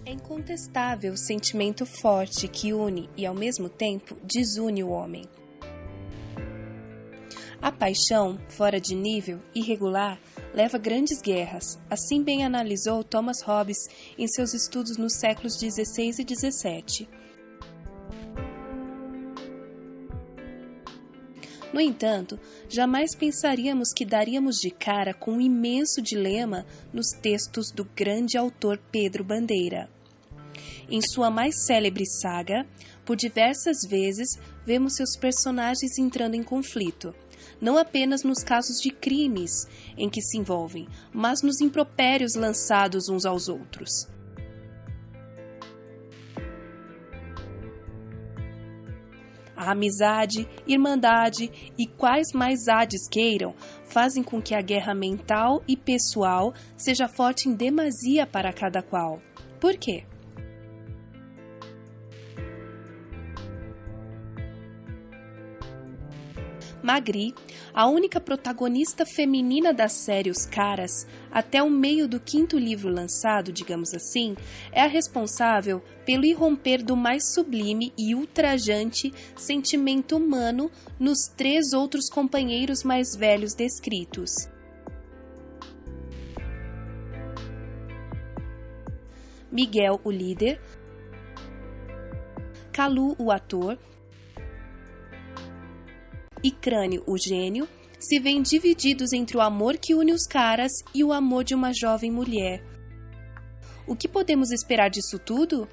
É incontestável o sentimento forte que une e, ao mesmo tempo, desune o homem. A paixão, fora de nível, irregular, leva a grandes guerras, assim bem analisou Thomas Hobbes em seus estudos nos séculos XVI e XVII. No entanto, jamais pensaríamos que daríamos de cara com um imenso dilema nos textos do grande autor Pedro Bandeira. Em sua mais célebre saga, por diversas vezes vemos seus personagens entrando em conflito, não apenas nos casos de crimes em que se envolvem, mas nos impropérios lançados uns aos outros. A amizade, irmandade e quais mais hades queiram fazem com que a guerra mental e pessoal seja forte em demasia para cada qual. Por quê? Magri, a única protagonista feminina da série Os Caras, até o meio do 5º livro lançado, digamos assim, é a responsável pelo irromper do mais sublime e ultrajante sentimento humano nos 3 outros companheiros mais velhos descritos. Miguel, o líder, Kalu, o ator, e Crânio, o gênio, se veem divididos entre o amor que une os caras e o amor de uma jovem mulher. O que podemos esperar disso tudo?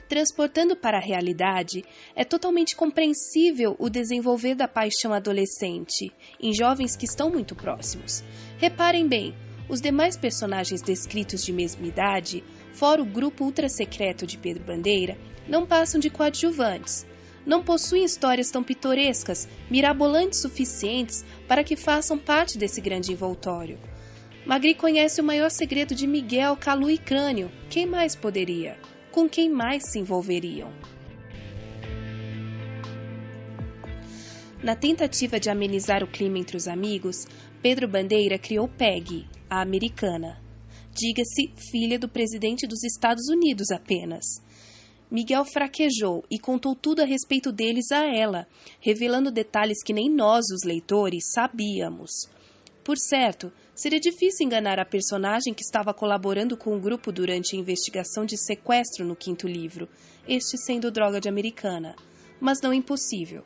Transportando para a realidade, é totalmente compreensível o desenvolver da paixão adolescente em jovens que estão muito próximos. Reparem bem, os demais personagens descritos de mesma idade, fora o grupo ultra-secreto de Pedro Bandeira, não passam de coadjuvantes. Não possuem histórias tão pitorescas, mirabolantes suficientes para que façam parte desse grande envoltório. Magri conhece o maior segredo de Miguel, Kalu e Crânio. Quem mais poderia? Com quem mais se envolveriam? Na tentativa de amenizar o clima entre os amigos, Pedro Bandeira criou Peggy, a americana. Diga-se, filha do presidente dos Estados Unidos apenas. Miguel fraquejou e contou tudo a respeito deles a ela, revelando detalhes que nem nós, os leitores, sabíamos. Por certo, seria difícil enganar a personagem que estava colaborando com o grupo durante a investigação de sequestro no 5º livro, este sendo droga de americana, mas não impossível.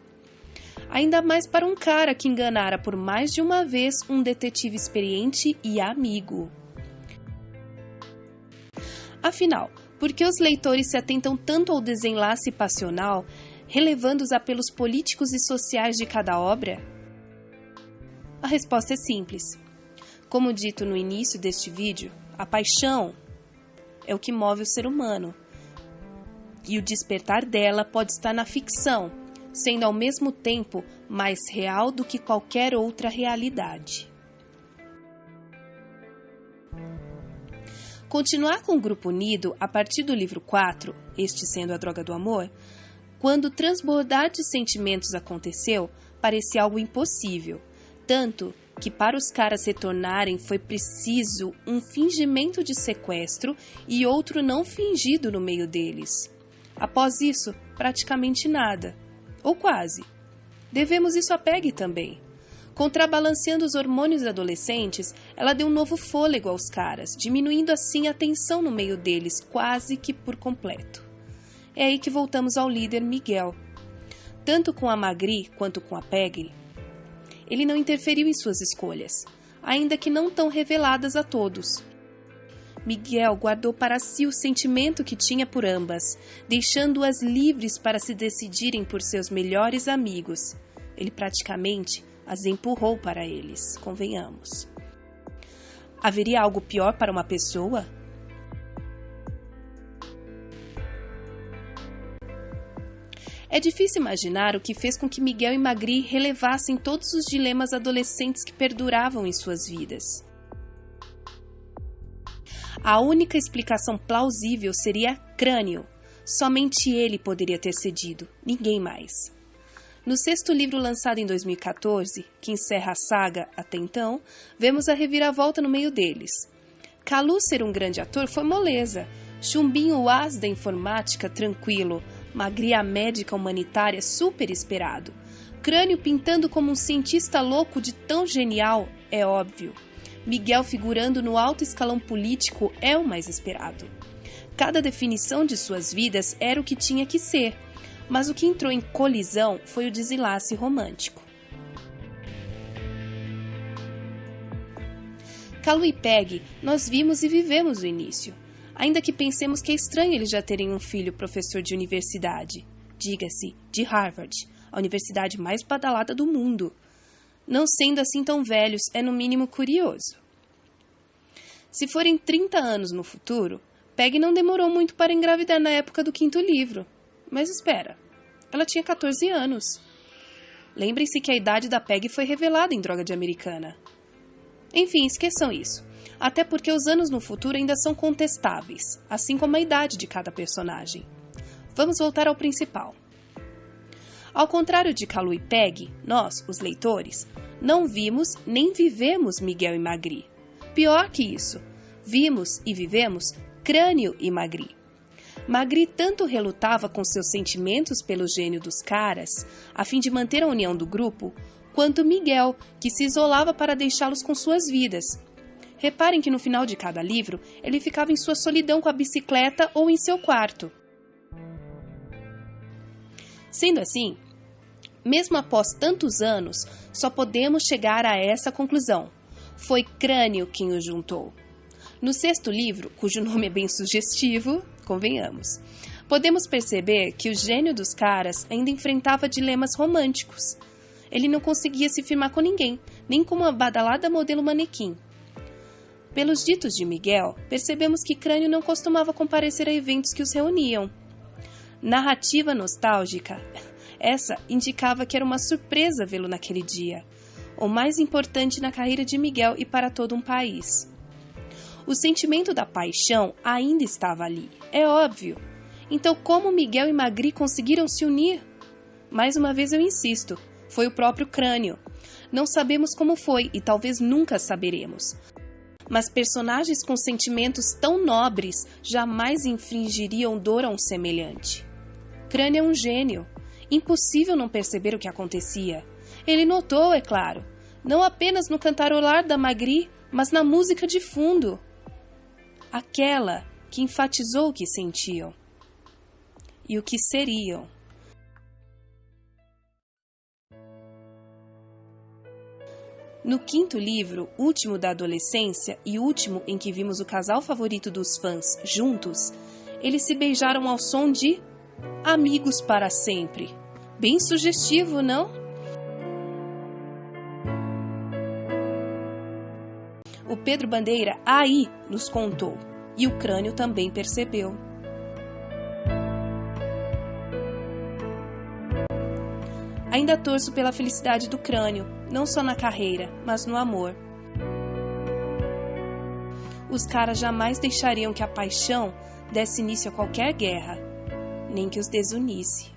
Ainda mais para um cara que enganara por mais de uma vez um detetive experiente e amigo. Afinal, por que os leitores se atentam tanto ao desenlace passional, relevando os apelos políticos e sociais de cada obra? A resposta é simples. Como dito no início deste vídeo, a paixão é o que move o ser humano. E o despertar dela pode estar na ficção, sendo ao mesmo tempo mais real do que qualquer outra realidade. Continuar com o grupo unido a partir do livro 4, este sendo A Droga do Amor, quando o transbordar de sentimentos aconteceu, parecia algo impossível, tanto que para os caras retornarem foi preciso um fingimento de sequestro e outro não fingido no meio deles. Após isso, praticamente nada, ou quase. Devemos isso a Peggy também. Contrabalanceando os hormônios adolescentes, ela deu um novo fôlego aos caras, diminuindo assim a tensão no meio deles, quase que por completo. É aí que voltamos ao líder Miguel. Tanto com a Magri quanto com a Peggy, ele não interferiu em suas escolhas, ainda que não tão reveladas a todos. Miguel guardou para si o sentimento que tinha por ambas, deixando-as livres para se decidirem por seus melhores amigos. Ele praticamente as empurrou para eles, convenhamos. Haveria algo pior para uma pessoa? É difícil imaginar o que fez com que Miguel e Magri relevassem todos os dilemas adolescentes que perduravam em suas vidas. A única explicação plausível seria Crânio. Somente ele poderia ter cedido, ninguém mais. No sexto livro lançado em 2014, que encerra a saga até então, vemos a reviravolta no meio deles. Kalu ser um grande ator foi moleza. Chumbinho o as da informática tranquilo. Magri a médica humanitária super esperado. Crânio pintando como um cientista louco de tão genial é óbvio. Miguel figurando no alto escalão político é o mais esperado. Cada definição de suas vidas era o que tinha que ser, mas o que entrou em colisão foi o desenlace romântico. Kalu e Peg nós vimos e vivemos o início, ainda que pensemos que é estranho eles já terem um filho professor de universidade, diga-se, de Harvard, a universidade mais badalada do mundo. Não sendo assim tão velhos, é no mínimo curioso. Se forem 30 anos no futuro, Peg não demorou muito para engravidar na época do quinto livro. Mas espera, ela tinha 14 anos. Lembrem-se que a idade da Peg foi revelada em Droga de Americana. Enfim, esqueçam isso. Até porque os anos no futuro ainda são contestáveis, assim como a idade de cada personagem. Vamos voltar ao principal. Ao contrário de Kalu e Peg, nós, os leitores, não vimos nem vivemos Miguel e Magri. Pior que isso, vimos e vivemos Crânio e Magri. Magri tanto relutava com seus sentimentos pelo gênio dos caras, a fim de manter a união do grupo, quanto Miguel, que se isolava para deixá-los com suas vidas. Reparem que no final de cada livro, ele ficava em sua solidão com a bicicleta ou em seu quarto. Sendo assim, mesmo após tantos anos, só podemos chegar a essa conclusão. Foi Crânio quem os juntou. No sexto livro, cujo nome é bem sugestivo, convenhamos, podemos perceber que o gênio dos caras ainda enfrentava dilemas românticos. Ele não conseguia se firmar com ninguém, nem com uma badalada modelo manequim. Pelos ditos de Miguel, percebemos que Crânio não costumava comparecer a eventos que os reuniam. Narrativa nostálgica, essa indicava que era uma surpresa vê-lo naquele dia, o mais importante na carreira de Miguel e para todo um país. O sentimento da paixão ainda estava ali, é óbvio. Então, como Miguel e Magri conseguiram se unir? Mais uma vez eu insisto, foi o próprio Crânio. Não sabemos como foi e talvez nunca saberemos. Mas personagens com sentimentos tão nobres jamais infringiriam dor a um semelhante. Crânio é um gênio. Impossível não perceber o que acontecia. Ele notou, é claro, não apenas no cantarolar da Magri, mas na música de fundo. Aquela que enfatizou o que sentiam e o que seriam. No quinto livro, último da adolescência e último em que vimos o casal favorito dos fãs juntos, eles se beijaram ao som de Amigos para Sempre. Bem sugestivo, não? O Pedro Bandeira aí nos contou, e o Crânio também percebeu. Ainda torço pela felicidade do Crânio, não só na carreira, mas no amor. Os caras jamais deixariam que a paixão desse início a qualquer guerra, nem que os desunisse.